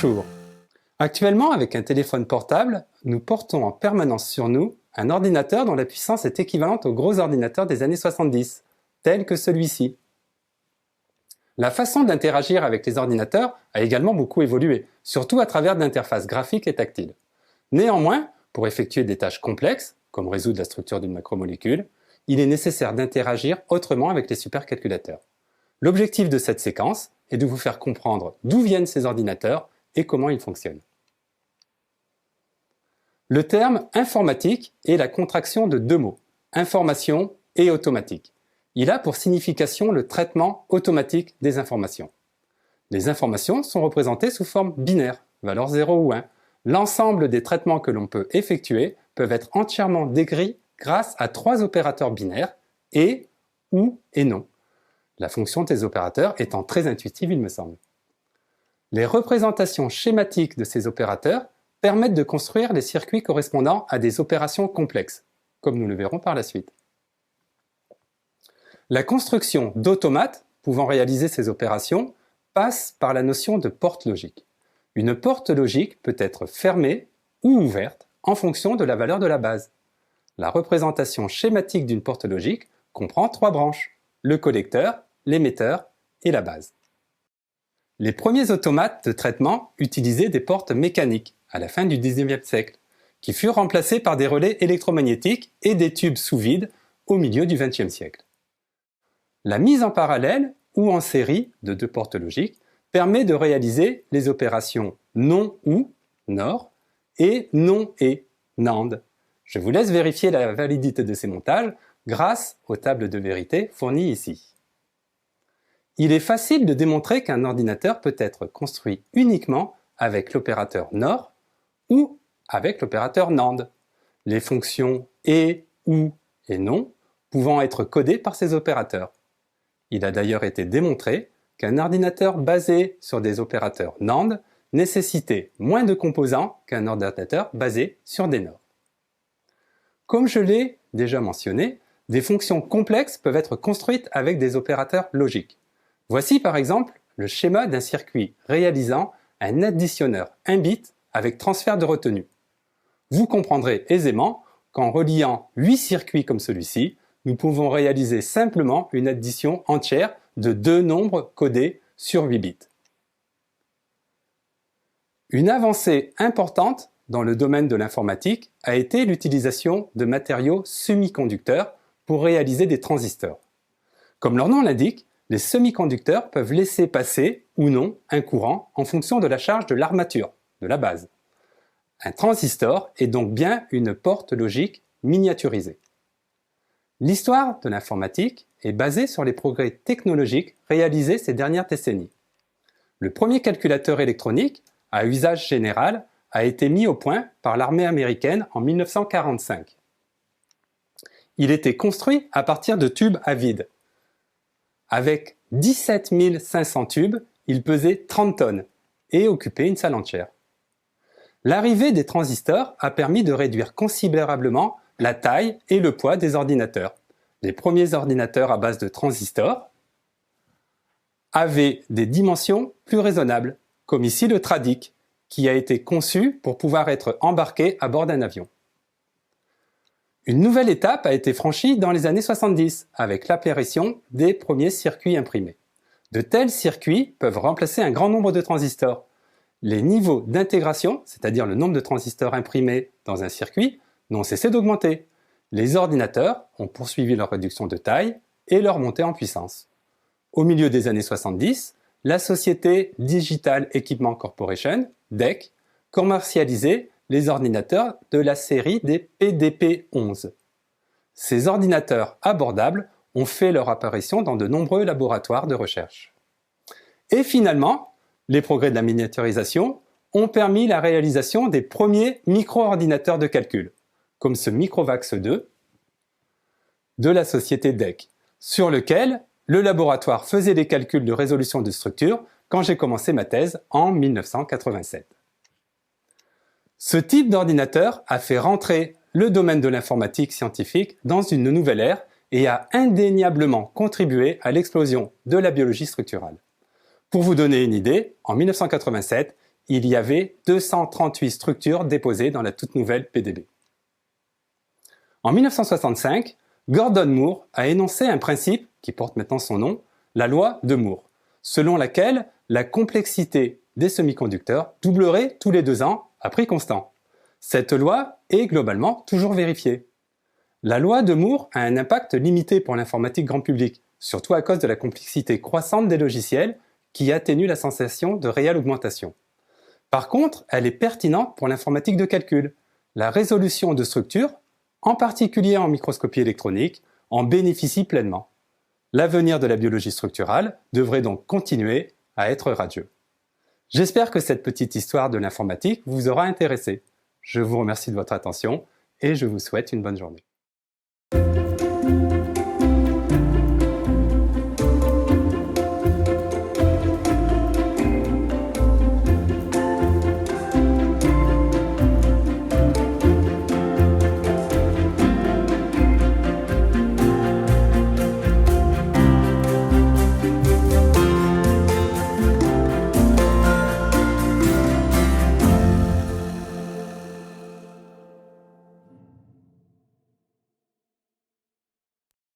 Bonjour. Actuellement, avec un téléphone portable, nous portons en permanence sur nous un ordinateur dont la puissance est équivalente aux gros ordinateurs des années 70, tels que celui-ci. La façon d'interagir avec les ordinateurs a également beaucoup évolué, surtout à travers d'interfaces graphiques et tactiles. Néanmoins, pour effectuer des tâches complexes, comme résoudre la structure d'une macromolécule, il est nécessaire d'interagir autrement avec les supercalculateurs. L'objectif de cette séquence est de vous faire comprendre d'où viennent ces ordinateurs et comment ils fonctionnent. Le terme informatique est la contraction de deux mots, information et automatique. Il a pour signification le traitement automatique des informations. Les informations sont représentées sous forme binaire, valeur 0 ou 1. L'ensemble des traitements que l'on peut effectuer peuvent être entièrement décrits grâce à trois opérateurs binaires, et, ou et non. La fonction de ces opérateurs étant très intuitive, il me semble. Les représentations schématiques de ces opérateurs permettent de construire les circuits correspondant à des opérations complexes, comme nous le verrons par la suite. La construction d'automates pouvant réaliser ces opérations passe par la notion de porte logique. Une porte logique peut être fermée ou ouverte en fonction de la valeur de la base. La représentation schématique d'une porte logique comprend trois branches, le collecteur, l'émetteur et la base. Les premiers automates de traitement utilisaient des portes mécaniques à la fin du XIXe siècle, qui furent remplacées par des relais électromagnétiques et des tubes sous vide au milieu du XXe siècle. La mise en parallèle ou en série de deux portes logiques permet de réaliser les opérations non ou, NOR, et non et, NAND. Je vous laisse vérifier la validité de ces montages grâce aux tables de vérité fournies ici. Il est facile de démontrer qu'un ordinateur peut être construit uniquement avec l'opérateur NOR ou avec l'opérateur NAND, les fonctions et, ou et non pouvant être codées par ces opérateurs. Il a d'ailleurs été démontré qu'un ordinateur basé sur des opérateurs NAND nécessitait moins de composants qu'un ordinateur basé sur des NOR. Comme je l'ai déjà mentionné, des fonctions complexes peuvent être construites avec des opérateurs logiques. Voici par exemple le schéma d'un circuit réalisant un additionneur 1 bit avec transfert de retenue. Vous comprendrez aisément qu'en reliant 8 circuits comme celui-ci, nous pouvons réaliser simplement une addition entière de deux nombres codés sur 8 bits. Une avancée importante dans le domaine de l'informatique a été l'utilisation de matériaux semi-conducteurs pour réaliser des transistors. Comme leur nom l'indique, les semi-conducteurs peuvent laisser passer ou non un courant en fonction de la charge de l'armature, de la base. Un transistor est donc bien une porte logique miniaturisée. L'histoire de l'informatique est basée sur les progrès technologiques réalisés ces dernières décennies. Le premier calculateur électronique, à usage général, a été mis au point par l'armée américaine en 1945. Il était construit à partir de tubes à vide. Avec 17 500 tubes, il pesait 30 tonnes et occupait une salle entière. L'arrivée des transistors a permis de réduire considérablement la taille et le poids des ordinateurs. Les premiers ordinateurs à base de transistors avaient des dimensions plus raisonnables, comme ici le Tradic, qui a été conçu pour pouvoir être embarqué à bord d'un avion. Une nouvelle étape a été franchie dans les années 70 avec l'apparition des premiers circuits imprimés. De tels circuits peuvent remplacer un grand nombre de transistors. Les niveaux d'intégration, c'est-à-dire le nombre de transistors imprimés dans un circuit, n'ont cessé d'augmenter. Les ordinateurs ont poursuivi leur réduction de taille et leur montée en puissance. Au milieu des années 70, la société Digital Equipment Corporation, DEC, commercialisait les ordinateurs de la série des PDP-11. Ces ordinateurs abordables ont fait leur apparition dans de nombreux laboratoires de recherche. Et finalement, les progrès de la miniaturisation ont permis la réalisation des premiers micro-ordinateurs de calcul, comme ce Microvax 2 de la société DEC, sur lequel le laboratoire faisait des calculs de résolution de structure quand j'ai commencé ma thèse en 1987. Ce type d'ordinateur a fait rentrer le domaine de l'informatique scientifique dans une nouvelle ère et a indéniablement contribué à l'explosion de la biologie structurale. Pour vous donner une idée, en 1987, il y avait 238 structures déposées dans la toute nouvelle PDB. En 1965, Gordon Moore a énoncé un principe qui porte maintenant son nom, la loi de Moore, selon laquelle la complexité des semi-conducteurs doublerait tous les 2 ans à prix constant. Cette loi est globalement toujours vérifiée. La loi de Moore a un impact limité pour l'informatique grand public, surtout à cause de la complexité croissante des logiciels qui atténue la sensation de réelle augmentation. Par contre, elle est pertinente pour l'informatique de calcul. La résolution de structures, en particulier en microscopie électronique, en bénéficie pleinement. L'avenir de la biologie structurale devrait donc continuer à être radieux. J'espère que cette petite histoire de l'informatique vous aura intéressé. Je vous remercie de votre attention et je vous souhaite une bonne journée.